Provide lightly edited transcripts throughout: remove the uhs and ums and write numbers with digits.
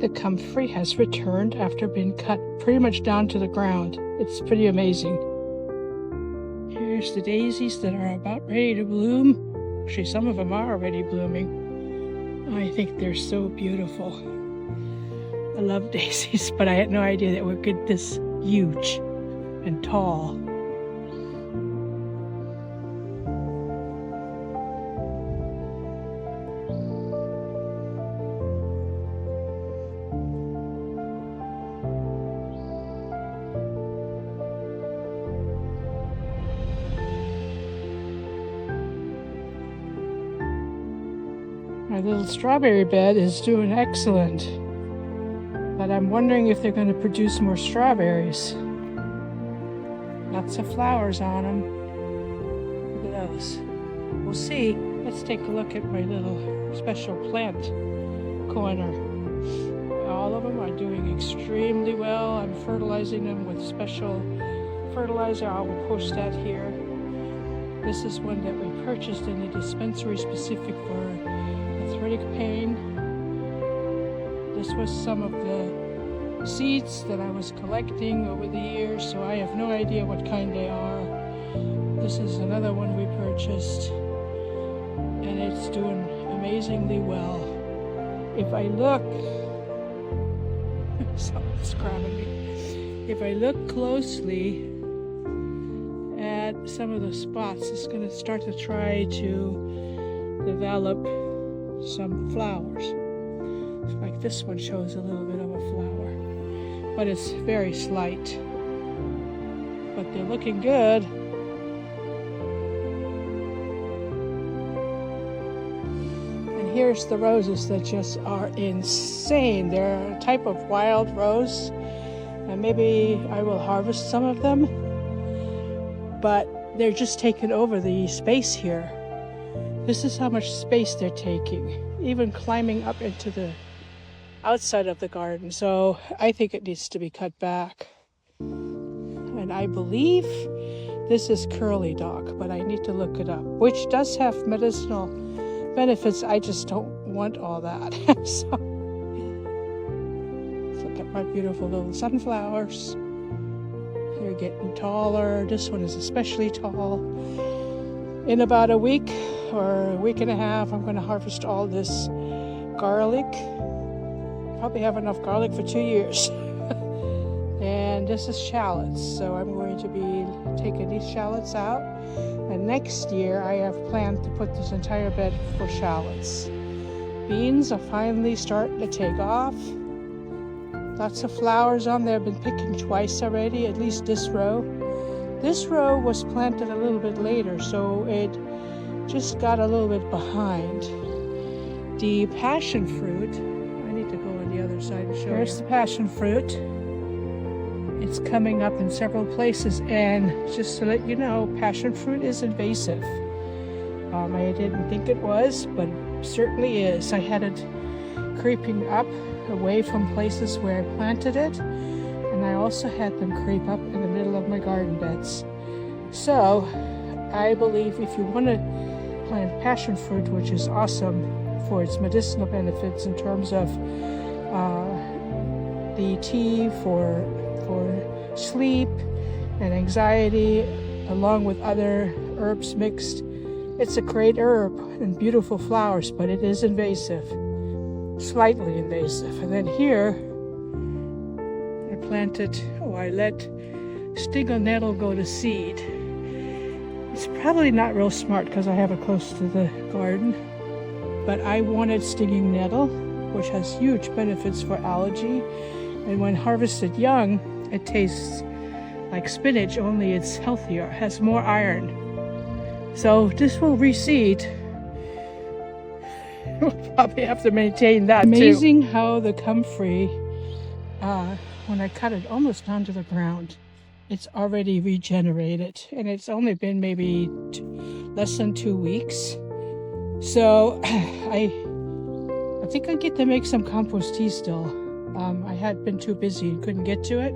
the comfrey has returned after being cut pretty much down to the ground. It's pretty amazing. Here's the daisies that are about ready to bloom. Actually, some of them are already blooming. I think they're so beautiful. I love daisies, but I had no idea that we could get this huge and tall. My little strawberry bed is doing excellent, but I'm wondering if they're going to produce more strawberries. Lots of flowers on them. Look at those. We'll see. Let's take a look at my little special plant corner. All of them are doing extremely well. I'm fertilizing them with special fertilizer. I will post that here. This is one that we purchased in a dispensary specific for arthritic pain. This was some of the seeds that I was collecting over the years, so I have no idea what kind they are. This is another one we purchased, and it's doing amazingly well. If I look, someone's grabbing me. If I look closely at some of the spots, it's going to start to try to develop some flowers. Like this one shows a little bit of a flower, but it's very slight. But they're looking good. And here's the roses that just are insane. They're a type of wild rose, and maybe I will harvest some of them, but they're just taking over the space here. This is how much space they're taking, even climbing up into the outside of the garden. So I think it needs to be cut back. And I believe this is curly dock, but I need to look it up, which does have medicinal benefits. I just don't want all that. So let's look at my beautiful little sunflowers. They're getting taller. This one is especially tall. In about a week or a week and a half, I'm going to harvest all this garlic. Probably have enough garlic for 2 years. And this is shallots, so I'm going to be taking these shallots out. And next year, I have planned to put this entire bed for shallots. Beans are finally starting to take off. Lots of flowers on there. I've been picking twice already, at least this row. This row was planted a little bit later, so it just got a little bit behind. The passion fruit, I need to go on the other side and show you. Here's the passion fruit. It's coming up in several places, and just to let you know, passion fruit is invasive. I didn't think it was, but it certainly is. I had it creeping up away from places where I planted it, and I also had them creep up in the middle of my garden beds. So I believe if you want to plant passion fruit, which is awesome for its medicinal benefits in terms of the tea for sleep and anxiety, along with other herbs mixed, it's a great herb and beautiful flowers, but it is invasive, slightly invasive. And then here I planted, I let stingel nettle go to seed. It's probably not real smart because I have it close to the garden, but I wanted stinging nettle, which has huge benefits for allergy, and when harvested young, it tastes like spinach, only it's healthier, has more iron. So this will reseed. We'll probably have to maintain that too. Amazing how the comfrey, when I cut it almost down to the ground, it's already regenerated, and it's only been maybe less than 2 weeks. So I think I get to make some compost tea still. I had been too busy and couldn't get to it,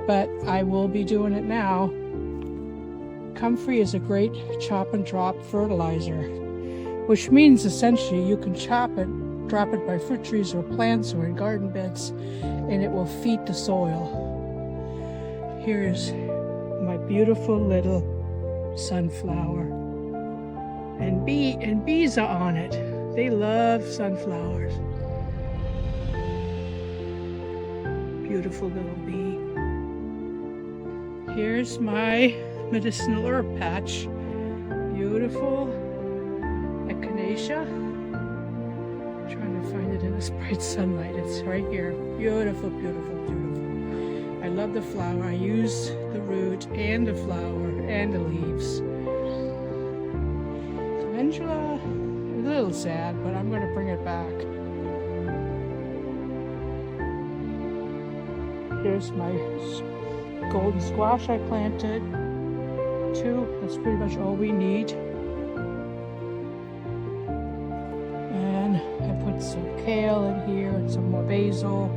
but I will be doing it now. Comfrey is a great chop and drop fertilizer, which means essentially you can chop it drop it by fruit trees or plants or in garden beds, and it will feed the soil. Here's my beautiful little sunflower. And bees are on it. They love sunflowers. Beautiful little bee. Here's my medicinal herb patch. Beautiful echinacea. I'm trying to find it in this bright sunlight. It's right here. Beautiful, beautiful, beautiful. I love the flower. I use the root and the flower and the leaves. Calendula, a little sad, but I'm going to bring it back. Here's my golden squash I planted. 2, that's pretty much all we need. And I put some kale in here and some more basil.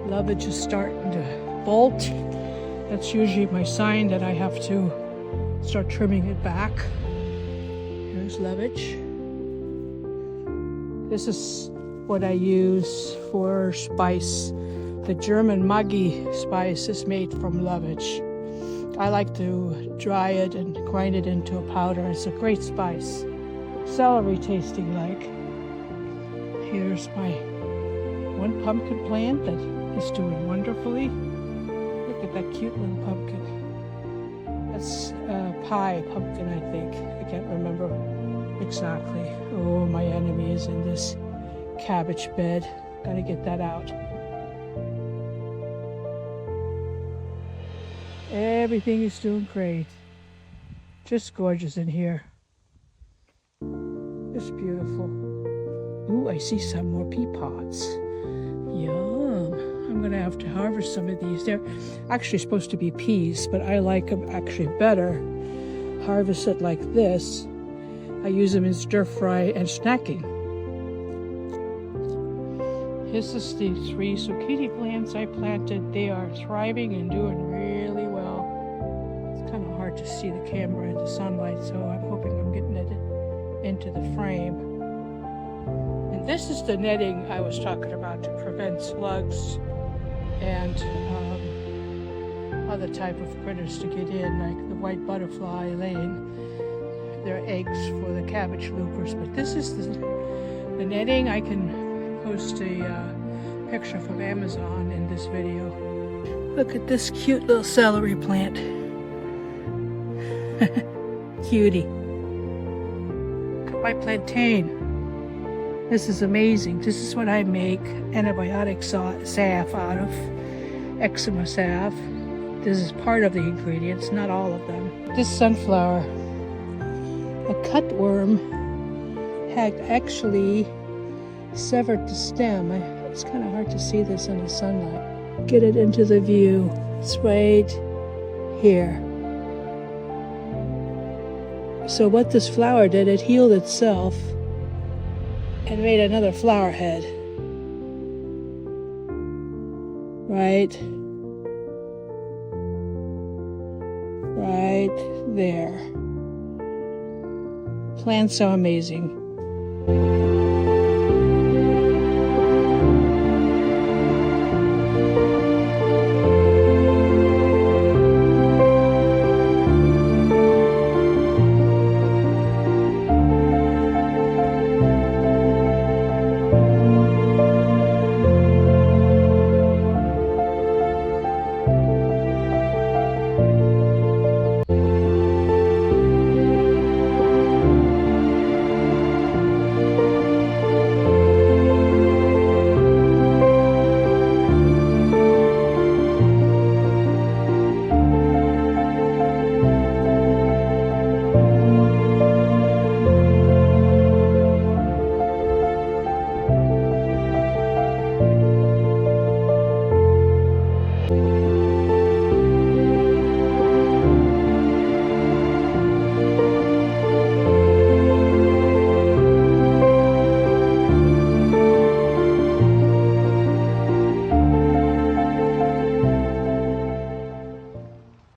Lovage is starting to bolt. That's usually my sign that I have to start trimming it back. Here's lovage. This is what I use for spice. The German Maggi spice is made from lovage. I like to dry it and grind it into a powder. It's a great spice. Celery tasting like. Here's my one pumpkin plant that is doing wonderfully. Look at that cute little pumpkin. That's pie pumpkin, I think. I can't remember exactly. Oh, my enemy is in this cabbage bed. Gotta get that out. Everything is doing great. Just gorgeous in here. It's beautiful. Ooh, I see some more pea pods. Yum. I'm gonna have to harvest some of these. They're actually supposed to be peas, but I like them actually better harvested like this. I use them in stir fry and snacking. This is the 3 zucchini plants I planted. They are thriving and doing really well. It's kind of hard to see the camera in the sunlight, so I'm hoping I'm getting it into the frame. And this is the netting I was talking about to prevent slugs and other type of critters to get in, like the white butterfly laying their eggs for the cabbage loopers. But this is the netting. I can post a picture from Amazon in this video. Look at this cute little celery plant. Cutie. Look at my plantain. This is amazing. This is what I make antibiotic salve out of, eczema salve. This is part of the ingredients, not all of them. This sunflower, a cutworm had actually severed the stem. It's kind of hard to see this in the sunlight. Get it into the view. It's right here. So what this flower did, it healed itself and made another flower head. Right there. Plants are amazing.